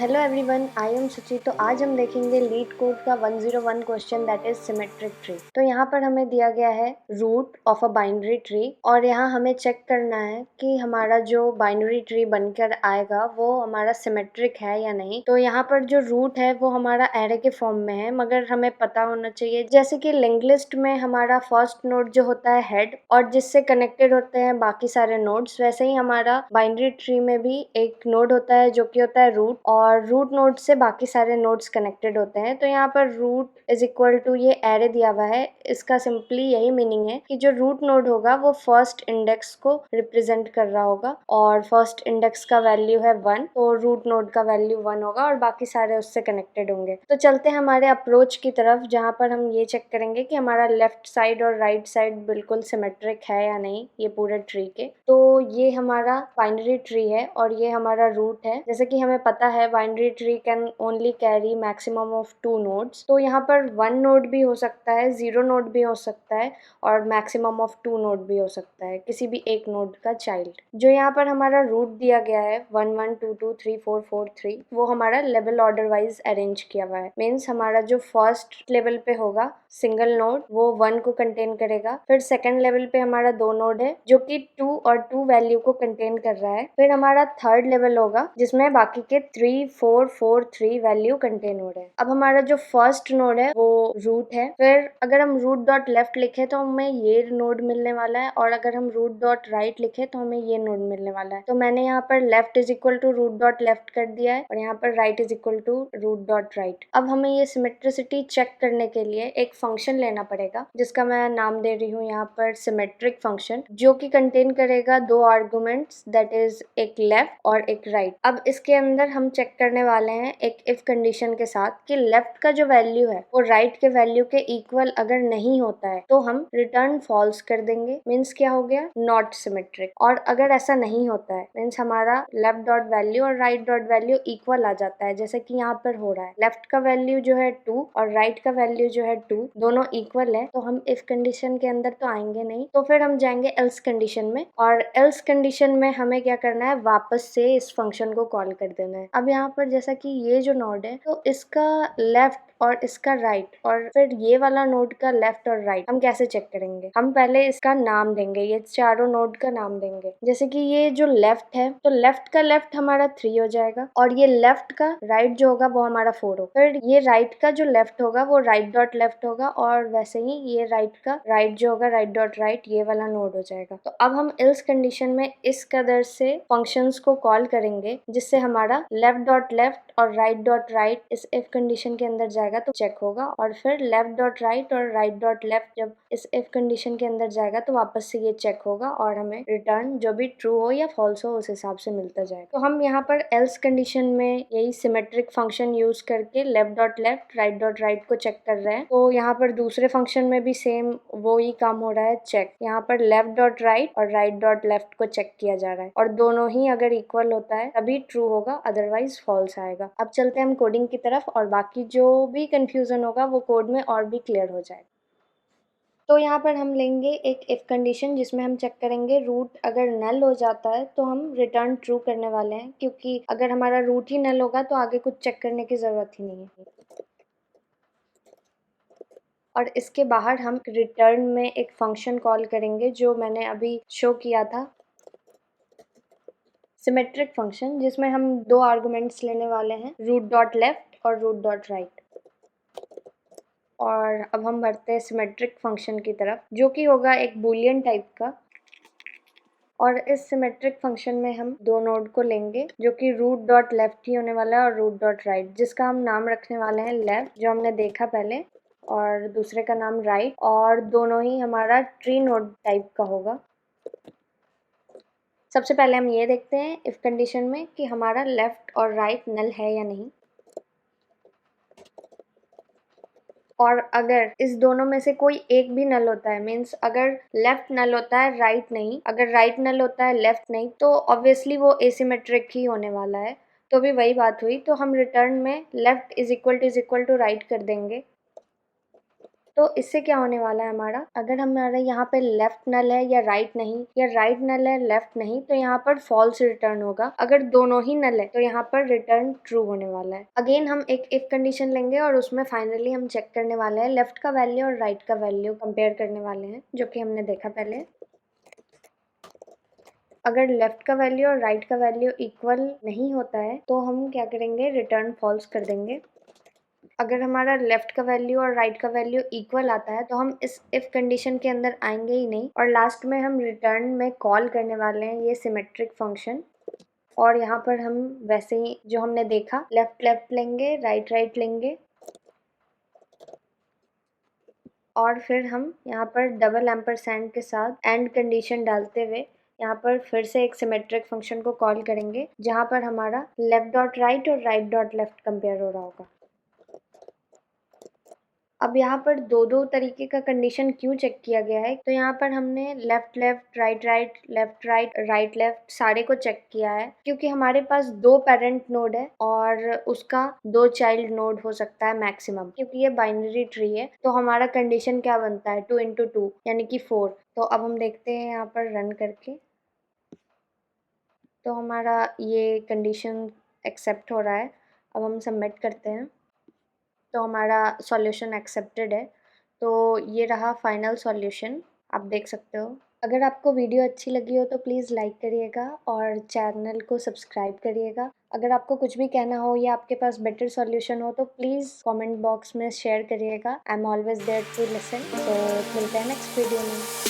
Hello everyone, I am सुचि। तो आज हम देखेंगे लीड कोड का 101 question that is symmetric tree. तो यहाँ पर हमें दिया गया है root of a binary tree और यहाँ हमें चेक करना है कि हमारा जो बाइनरी ट्री बनकर आएगा वो हमारा सिमेट्रिक है या नहीं। तो यहाँ पर जो रूट है वो हमारा एरे के फॉर्म में है, मगर हमें पता होना चाहिए जैसे कि लिंक लिस्ट में हमारा फर्स्ट नोड जो होता है हेड और जिससे कनेक्टेड होते हैं बाकी सारे नोड्स, वैसे ही हमारा बाइनरी ट्री में भी एक नोड होता है जो कि होता है रूट, और रूट नोड से बाकी सारे नोड्स कनेक्टेड होते हैं। तो यहाँ पर रूट इज इक्वल टू ये एरे दिया हुआ है, इसका सिंपली यही मीनिंग है कि जो रूट नोड होगा वो फर्स्ट इंडेक्स को रिप्रेजेंट कर रहा होगा और फर्स्ट इंडेक्स का वैल्यू है 1, तो रूट नोड का वैल्यू 1 होगा और बाकी सारे उससे कनेक्टेड होंगे। तो चलते हैं हमारे अप्रोच की तरफ, जहाँ पर हम ये चेक करेंगे कि हमारा लेफ्ट साइड और राइट साइड बिल्कुल सिमेट्रिक है या नहीं ये पूरे ट्री के। तो ये हमारा बाइनरी ट्री है और ये हमारा रूट है। जैसे कि हमें पता है binary tree can only carry maximum of 2 nodes, तो यहाँ पर 1 नोड भी हो सकता है, 0 नोड भी हो सकता है और मैक्सिमम ऑफ 2 नोड भी हो सकता है, किसी भी एक नोड का चाइल्ड। जो यहाँ पर हमारा रूट दिया गया है 1 1 2 2 3 4 4 3, वो हमारा लेवल ऑर्डर वाइज अरेंज किया हुआ है। मीन्स हमारा जो फर्स्ट लेवल पे होगा सिंगल नोड वो 1 को कंटेन करेगा, फिर सेकंड लेवल पे हमारा 2 नोड है जो कि 2 और 2 वैल्यू को कंटेन कर रहा है, फिर हमारा थर्ड लेवल होगा जिसमें बाकी के 3 4 4 3 वैल्यू कंटेन हो रहे हैं। अब हमारा जो फर्स्ट नोड है वो रूट है, फिर अगर हम रूट डॉट लेफ्ट लिखे तो हमें ये नोड मिलने वाला है और अगर हम रूट डॉट राइट लिखे तो हमें ये नोड मिलने वाला है। तो मैंने यहाँ पर left is equal to root dot left कर दिया है और यहाँ पर right is equal to root dot right. अब हमें ये सिमेट्रिसिटी चेक करने के लिए एक फंक्शन लेना पड़ेगा जिसका मैं नाम दे रही हूँ यहाँ पर सिमेट्रिक फंक्शन, जो कि कंटेन करेगा 2 आर्गुमेंट्स दैट इज एक लेफ्ट और एक राइट। अब इसके अंदर हम चेक करने वाले हैं एक इफ कंडीशन के साथ कि लेफ्ट का जो वैल्यू है वो राइट के वैल्यू के इक्वल अगर नहीं होता है तो हम रिटर्न फॉल्स कर देंगे, मीन्स क्या हो गया, नॉट सिमेट्रिक। और अगर ऐसा नहीं होता है मीन्स हमारा लेफ्ट डॉट वैल्यू और राइट डॉट वैल्यू इक्वल आ जाता है, जैसे कि यहाँ पर हो रहा है लेफ्ट का वैल्यू जो है 2 और राइट का वैल्यू जो है 2, दोनों इक्वल है, तो हम इफ कंडीशन के अंदर तो आएंगे नहीं। तो फिर हम जाएंगे एल्स कंडीशन में और एल्स कंडीशन में हमें क्या करना है, वापस से इस फंक्शन को कॉल कर देना है। अब यहाँ पर जैसा कि ये जो नोड है तो इसका लेफ्ट और इसका राइट और फिर ये वाला नोड का लेफ्ट और राइट हम कैसे चेक करेंगे, हम पहले इसका नाम देंगे, ये चारों नोड का नाम देंगे। जैसे कि ये जो लेफ्ट है तो लेफ्ट का लेफ्ट हमारा 3 हो जाएगा और ये लेफ्ट का राइट जो होगा वो हमारा 4 होगा, फिर ये राइट का जो लेफ्ट होगा वो राइट डॉट लेफ्ट होगा और वैसे ही ये राइट का राइट जो होगा राइट डॉट राइट ये वाला नोड हो जाएगा। तो अब हम इल्स कंडीशन में इस कदर से फंक्शंस को कॉल करेंगे जिससे हमारा लेफ्ट डॉट लेफ्ट और राइट डॉट राइट इस इफ कंडीशन के अंदर जाएगा तो चेक होगा, और फिर लेफ्ट डॉट राइट और राइट डॉट लेफ्ट जब इस इफ कंडीशन के अंदर जाएगा तो वापस से ये चेक होगा और हमें रिटर्न जो भी ट्रू हो या फॉल्स हो उस हिसाब से मिलता जाएगा। तो हम यहाँ पर एल्स कंडीशन में यही सिमेट्रिक फंक्शन यूज करके left dot left right dot right को चेक कर रहे हैं। तो यहाँ पर दूसरे फंक्शन में भी सेम वो ही काम हो रहा है, चेक। यहाँ पर लेफ्ट डॉट राइट और राइट डॉट लेफ्ट को चेक किया जा रहा है और दोनों ही अगर इक्वल होता है तभी ट्रू होगा, अदरवाइज फॉल्स आएगा। अब चलते हैं हम कोडिंग की तरफ और बाकी जो भी कंफ्यूजन होगा वो कोड में और भी क्लियर हो जाएगा। तो यहाँ पर हम लेंगे एक इफ कंडीशन जिसमें हम चेक करेंगे रूट अगर नल हो जाता है तो हम रिटर्न ट्रू करने वाले हैं, क्योंकि अगर हमारा रूट ही नल होगा तो आगे कुछ चेक करने की जरूरत ही नहीं है। और इसके बाहर हम रिटर्न में एक फंक्शन कॉल करेंगे जो मैंने अभी शो किया था, सिमेट्रिक फंक्शन, जिसमें हम 2 आर्गुमेंट्स लेने वाले हैं, रूट डॉट लेफ्ट और रूट डॉट राइट। और अब हम बढ़ते हैं सिमेट्रिक फंक्शन की तरफ जो कि होगा एक बूलियन टाइप का। और इस सिमेट्रिक फंक्शन में हम 2 नोड को लेंगे जो कि रूट डॉट लेफ्ट ही होने वाला है और रूट डॉट राइट, जिसका हम नाम रखने वाले हैं लेफ्ट जो हमने देखा पहले, और दूसरे का नाम राइट, और दोनों ही हमारा ट्री नोड टाइप का होगा। सबसे पहले हम ये देखते हैं इफ कंडीशन में कि हमारा लेफ्ट और राइट नल है या नहीं, और अगर इस दोनों में से कोई एक भी नल होता है, मीन्स अगर लेफ्ट नल होता है राइट नहीं, अगर राइट नल होता है लेफ्ट नहीं, तो ऑब्वियसली वो एसिमेट्रिक ही होने वाला है। तो भी वही बात हुई, तो हम रिटर्न में left is equal to right कर देंगे। तो इससे क्या होने वाला है हमारा, अगर हमारा यहाँ पे लेफ्ट नल है या राइट नहीं, या राइट नल है लेफ्ट नहीं, तो यहाँ पर फॉल्स रिटर्न होगा। अगर दोनों ही नल है तो यहाँ पर रिटर्न ट्रू होने वाला है। अगेन हम एक इफ कंडीशन लेंगे और उसमें फाइनली हम चेक करने वाले हैं, लेफ्ट का वैल्यू और राइट का वैल्यू कंपेयर करने वाले हैं, जो कि हमने देखा पहले। अगर लेफ्ट का वैल्यू और राइट का वैल्यू इक्वल नहीं होता है तो हम क्या करेंगे, रिटर्न फॉल्स कर देंगे। अगर हमारा लेफ्ट का वैल्यू और राइट का वैल्यू इक्वल आता है तो हम इस इफ कंडीशन के अंदर आएंगे ही नहीं, और लास्ट में हम रिटर्न में कॉल करने वाले हैं ये सिमेट्रिक फंक्शन। और यहाँ पर हम वैसे ही जो हमने देखा, लेफ्ट लेफ्ट लेंगे, राइट राइट लेंगे, और फिर हम यहाँ पर डबल एम्परसैंड के साथ एंड कंडीशन डालते हुए यहाँ पर फिर से एक सिमेट्रिक फंक्शन को कॉल करेंगे, जहाँ पर हमारा लेफ्ट डॉट राइट और राइट डॉट लेफ्ट कंपेयर हो रहा होगा। अब यहाँ पर दो दो तरीके का कंडीशन क्यों चेक किया गया है, तो यहाँ पर हमने left left right right left right right left सारे को चेक किया है, क्योंकि हमारे पास दो पेरेंट नोड है और उसका दो चाइल्ड नोड हो सकता है मैक्सिमम, क्योंकि ये बाइनरी ट्री है। तो हमारा कंडीशन क्या बनता है, 2 × 2 यानी कि 4। तो अब हम देखते हैं यहाँ पर रन करके, तो हमारा ये कंडीशन एक्सेप्ट हो रहा है। अब हम सबमिट करते हैं, तो हमारा सॉल्यूशन एक्सेप्टेड है। तो ये रहा फाइनल सॉल्यूशन, आप देख सकते हो। अगर आपको वीडियो अच्छी लगी हो तो प्लीज़ लाइक करिएगा और चैनल को सब्सक्राइब करिएगा। अगर आपको कुछ भी कहना हो या आपके पास बेटर सॉल्यूशन हो तो प्लीज़ कमेंट बॉक्स में शेयर करिएगा। I am always there to listen. तो मिलते हैं नेक्स्ट वीडियो में।